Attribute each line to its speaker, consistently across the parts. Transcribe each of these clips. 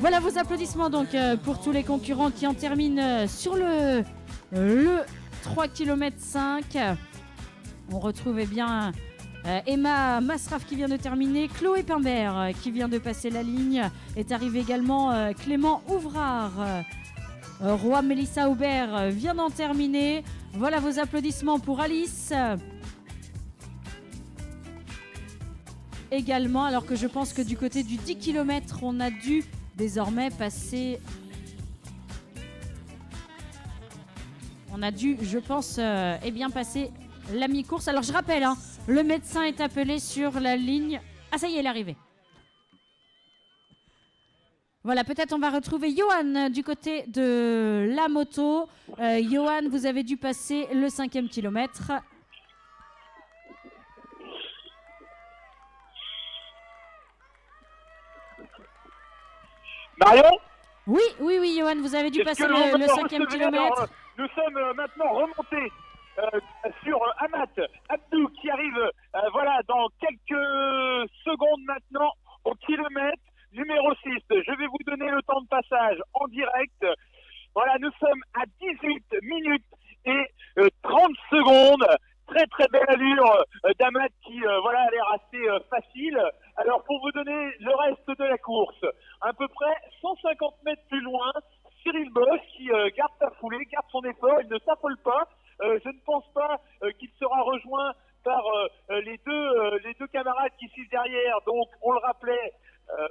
Speaker 1: Voilà vos applaudissements donc pour tous les concurrents qui en terminent sur le 3 km 5. On retrouve bien Emma Masraf qui vient de terminer, Chloé Pimbert qui vient de passer la ligne, est arrivé également Clément Ouvrard. Roi Mélissa Aubert vient d'en terminer. Voilà vos applaudissements pour Alice. Également, alors que je pense que du côté du 10 km, on a dû désormais passer... On a dû, je pense, passer la mi-course. Alors je rappelle, le médecin est appelé sur la ligne. Ah ça y est, il est arrivé. Voilà, peut-être on va retrouver Johan du côté de la moto. Johan, vous avez dû passer le 5e kilomètre.
Speaker 2: Marion ?
Speaker 1: Oui, Johan, vous avez dû passer le 5e kilomètre.
Speaker 2: Nous sommes maintenant remontés sur Amat Abdou qui arrive dans quelques secondes maintenant au kilomètre numéro 6. Je vais vous donner le temps de passage en direct. Voilà, nous sommes à 18 minutes et 30 secondes. Très très belle allure d'Amat qui a l'air assez facile. Alors pour vous donner le reste de la course, à peu près 150 mètres plus loin, Cyril Bosch qui garde sa foulée, garde son effort, il ne s'affole pas. Je ne pense pas qu'il sera rejoint par les deux camarades qui suivent derrière. Donc on le rappelait,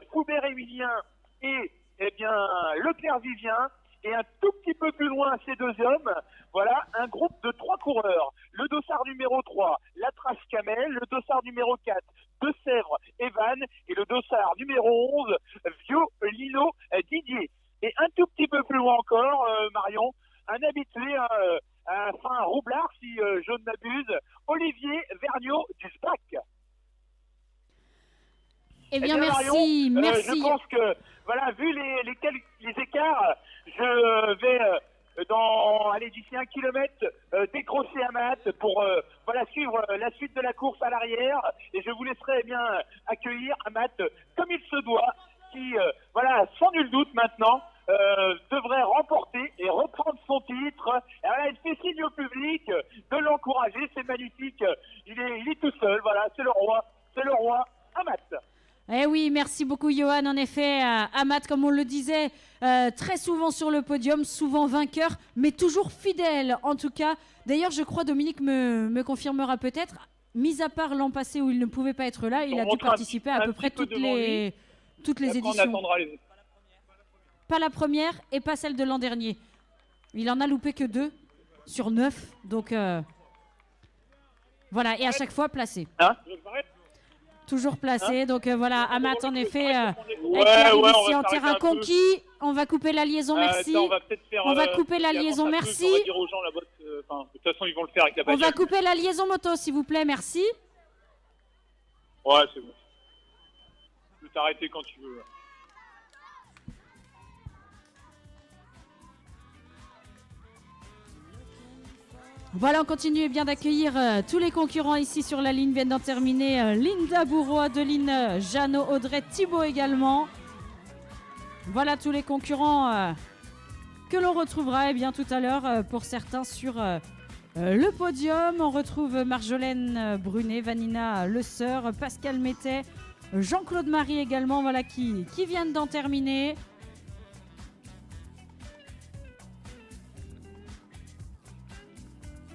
Speaker 2: Coubert-Émilien et Leclerc-Vivien. Et un tout petit peu plus loin, ces deux hommes, voilà, un groupe de 3 coureurs. Le dossard numéro 3, La Trace Camel, le dossard numéro 4, De Sèvres, Evan, et le dossard numéro 11, Violino Didier. Et un tout petit peu plus loin encore, Marion, un habitué, un roublard, si je ne m'abuse, Olivier Vergniaud du SPAC.
Speaker 1: Eh bien, merci, merci.
Speaker 2: Je pense que, vu les écarts, je vais, d'ici 1 kilomètre, décrocher Amat pour, suivre la suite de la course à l'arrière. Et je vous laisserai accueillir Amat comme il se doit, qui, sans nul doute maintenant, devrait remporter et reprendre son titre. Et il fait signe au public de l'encourager, c'est magnifique. Il est tout seul, c'est le roi Amat.
Speaker 1: Eh oui, merci beaucoup Johan. En effet, Amat, comme on le disait, très souvent sur le podium, souvent vainqueur, mais toujours fidèle en tout cas. D'ailleurs, je crois, Dominique me confirmera peut-être, mis à part l'an passé où il ne pouvait pas être là, il a dû participer à peu près toutes les éditions. Pas la première et pas celle de l'an dernier. Il en a loupé que 2 sur 9. Donc voilà, et à chaque fois placé. Toujours placé, donc Amat en effet qui arrive ici en terrain conquis. On va couper la liaison, merci. On va couper la liaison, merci.
Speaker 2: De toute façon, ils vont le faire avec la bagnole.
Speaker 1: On va couper la liaison moto, s'il vous plaît, merci.
Speaker 2: Ouais, c'est bon. Tu peux t'arrêter quand tu veux.
Speaker 1: Voilà, on continue d'accueillir tous les concurrents ici sur la ligne. Viennent d'en terminer Linda Bourreau, Adeline Jeannot, Audrey Thibault également. Voilà tous les concurrents que l'on retrouvera tout à l'heure pour certains sur le podium. On retrouve Marjolaine Brunet, Vanina Le Seur, Pascal Métet, Jean-Claude Marie également, qui viennent d'en terminer.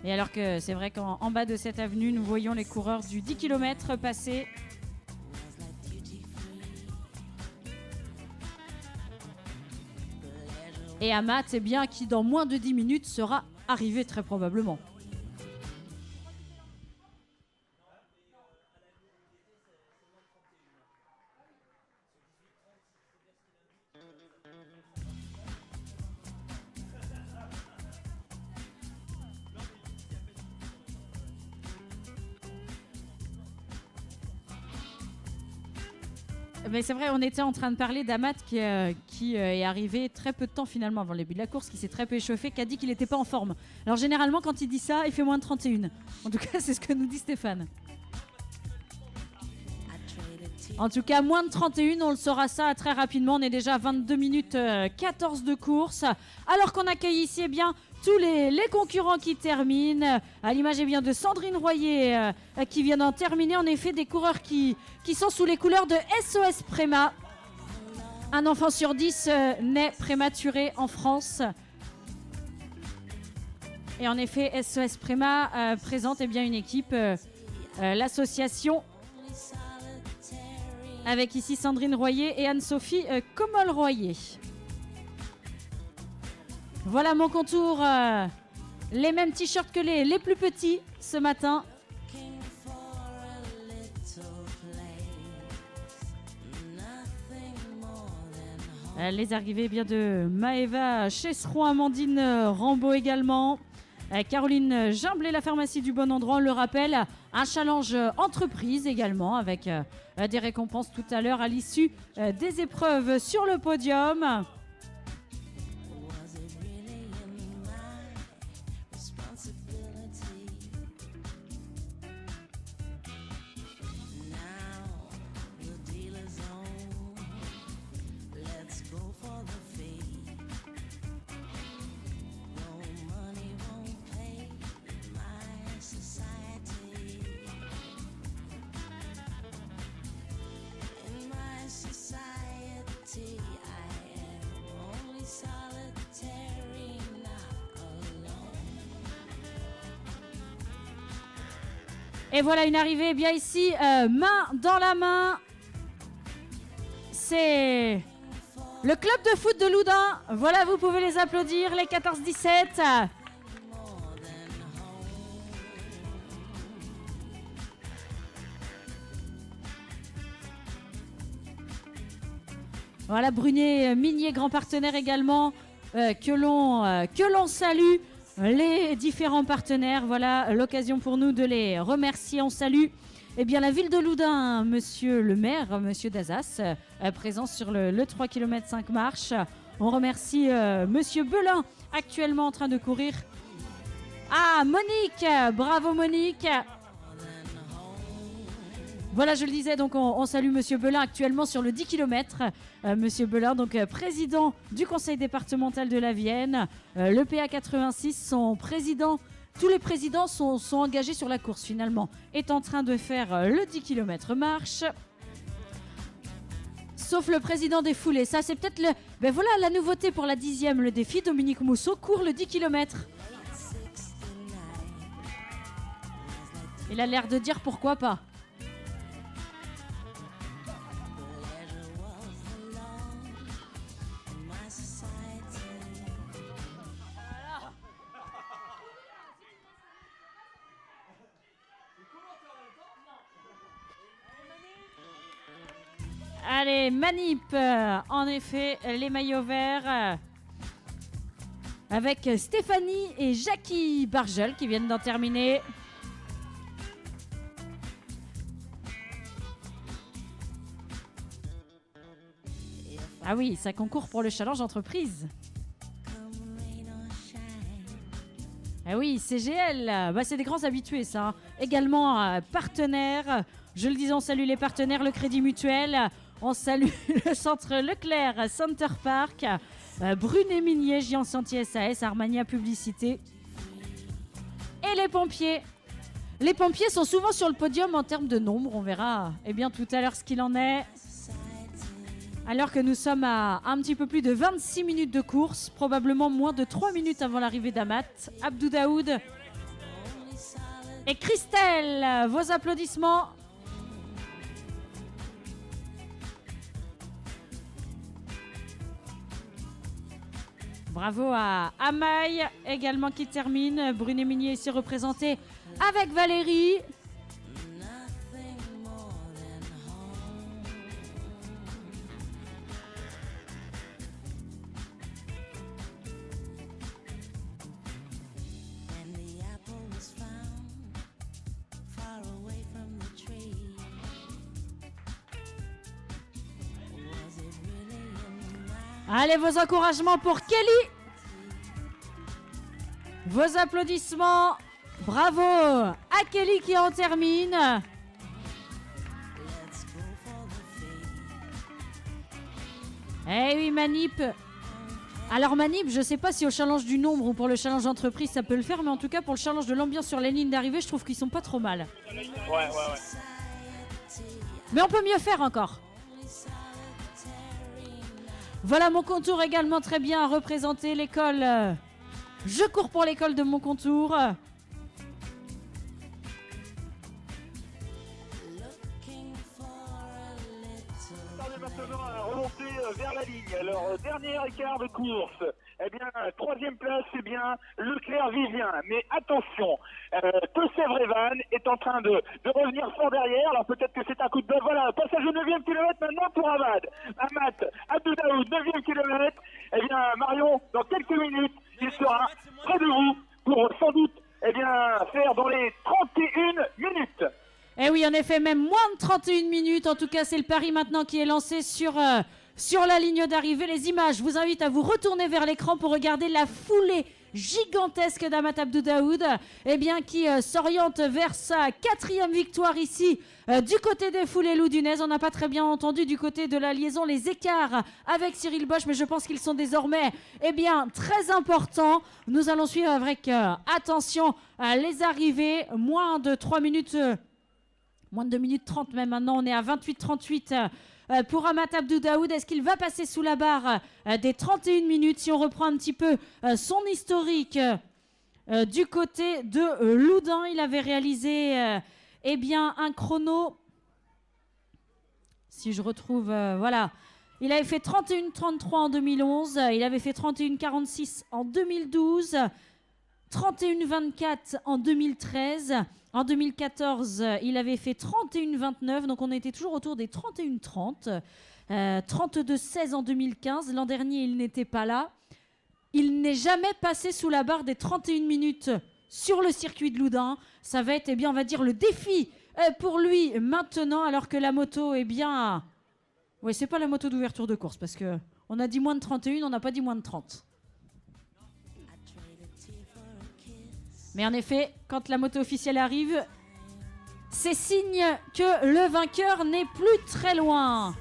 Speaker 1: Et alors que c'est vrai qu'en bas de cette avenue, nous voyons les coureurs du 10 km passer. Et Amat, qui dans moins de 10 minutes sera arrivé très probablement. Mais c'est vrai, on était en train de parler d'Amat qui est arrivé très peu de temps finalement avant le début de la course, qui s'est très peu échauffé, qui a dit qu'il n'était pas en forme. Alors généralement quand il dit ça, il fait moins de 31. En tout cas, c'est ce que nous dit Stéphane. En tout cas, moins de 31, on le saura ça très rapidement. On est déjà à 22 minutes 14 de course. Alors qu'on accueille ici eh bien, tous les concurrents qui terminent. À l'image eh bien, de Sandrine Royer qui vient d'en terminer. En effet, des coureurs qui sont sous les couleurs de SOS Préma. Un enfant sur 10 naît prématuré en France. Et en effet, SOS Préma présente eh bien, une équipe, l'association, avec ici Sandrine Royer et Anne-Sophie Comol-Royer. Voilà mon contour, les mêmes t-shirts que les plus petits ce matin. Les arrivées bien de Maëva Chesseron, Amandine Rambaud également. Caroline Gimblé, la pharmacie du bon endroit, on le rappelle, un challenge entreprise également avec des récompenses tout à l'heure à l'issue des épreuves sur le podium. Et voilà une arrivée bien ici, main dans la main. C'est le club de foot de Loudun. Voilà, vous pouvez les applaudir, les 14-17. Voilà, Brunet Minier, grand partenaire également, que l'on salue. Les différents partenaires, voilà l'occasion pour nous de les remercier. On salue eh bien, la ville de Loudun, monsieur le maire, monsieur Dazas, présent sur le 3 km 5 marches. On remercie monsieur Belin, actuellement en train de courir. Ah, Monique, bravo Monique. Voilà, je le disais, donc on salue monsieur Belin actuellement sur le 10 km. Monsieur Belin, donc président du conseil départemental de la Vienne. Le PA 86, son président, tous les présidents sont engagés sur la course finalement, est en train de faire le 10 km marche. Sauf le président des foulées. Ça, c'est peut-être ben voilà la nouveauté pour la 10e, le défi. Dominique Mousseau court le 10 km. Il a l'air de dire pourquoi pas. Allez, manip, en effet, les maillots verts avec Stéphanie et Jackie Bargel qui viennent d'en terminer. Ah oui, ça concourt pour le challenge entreprise. Ah oui, CGL, bah, c'est des grands habitués ça. Également partenaires, je le disais, on salue les partenaires, le Crédit Mutuel. On salue le centre Leclerc, Center Park, Brunet Minier, Gian Sentier SAS, Armania Publicité. Et les pompiers. Les pompiers sont souvent sur le podium en termes de nombre. On verra eh bien, tout à l'heure ce qu'il en est. Alors que nous sommes à un petit peu plus de 26 minutes de course, probablement moins de 3 minutes avant l'arrivée d'Amat, Abdou Daoud et Christelle. Vos applaudissements. Bravo à Amaï, également qui termine. Brunet Minier ici représenté avec Valérie. Allez, vos encouragements pour Kelly. Vos applaudissements. Bravo à Kelly qui en termine. Eh oui, Manip. Alors Manip, je sais pas si au challenge du nombre ou pour le challenge d'entreprise ça peut le faire, mais en tout cas pour le challenge de l'ambiance sur les lignes d'arrivée, je trouve qu'ils sont pas trop mal.
Speaker 2: Ouais.
Speaker 1: Mais on peut mieux faire encore. Voilà mon contour également très bien représenté, l'école. Je cours pour l'école de mon contour.
Speaker 2: Maintenant à remonter vers la ligne. Alors, dernier écart de course. Eh bien, troisième place, c'est bien Leclerc Vivien. Mais attention, Tosevrevan est en train de revenir fort derrière. Alors peut-être que c'est un coup de bol. Voilà, passage au 9e kilomètre maintenant pour Amat Abdou Daoud, 9e kilomètre. Eh bien, Marion, dans quelques minutes, il sera près de vous pour sans doute faire dans les 31 minutes.
Speaker 1: Eh oui, en effet, même moins de 31 minutes. En tout cas, c'est le pari maintenant qui est lancé sur la ligne d'arrivée. Les images, je vous invite à vous retourner vers l'écran pour regarder la foulée gigantesque d'Amat Abdou Daoud, qui s'oriente vers sa 4e victoire ici du côté des foulées loudunaises. On n'a pas très bien entendu du côté de la liaison les écarts avec Cyril Bosch, mais je pense qu'ils sont désormais très importants. Nous allons suivre avec attention les arrivées. Moins de 3 minutes... Moins de 2 minutes 30 même maintenant, on est à 28-38 pour Amat Abdou Daoud. Est-ce qu'il va passer sous la barre des 31 minutes? Si on reprend un petit peu son historique du côté de Loudun, il avait réalisé un chrono. Si je retrouve, voilà. Il avait fait 31-33 en 2011, il avait fait 31-46 en 2012, 31-24 en 2013. En 2014, il avait fait 31-29, donc on était toujours autour des 31-30. 32-16 en 2015, l'an dernier, il n'était pas là. Il n'est jamais passé sous la barre des 31 minutes sur le circuit de Loudun. Ça va être, on va dire, le défi pour lui maintenant, alors que la moto, oui, c'est pas la moto d'ouverture de course, parce qu'on a dit moins de 31, on n'a pas dit moins de 30. Mais en effet, quand la moto officielle arrive, c'est signe que le vainqueur n'est plus très loin.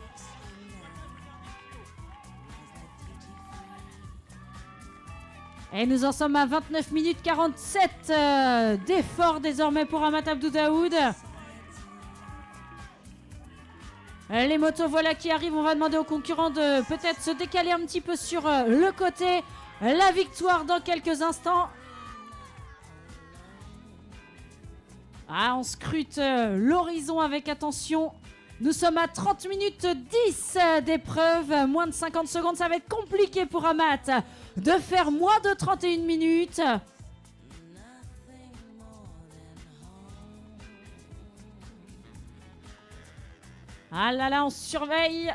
Speaker 1: Et nous en sommes à 29 minutes 47 d'effort désormais pour Amat Abdou Daoud. Les motos voilà qui arrivent. On va demander aux concurrents de peut-être se décaler un petit peu sur le côté. La victoire dans quelques instants. On scrute l'horizon avec attention. Nous sommes à 30 minutes 10 d'épreuve. Moins de 50 secondes, ça va être compliqué pour Amat de faire moins de 31 minutes. Ah là là, on surveille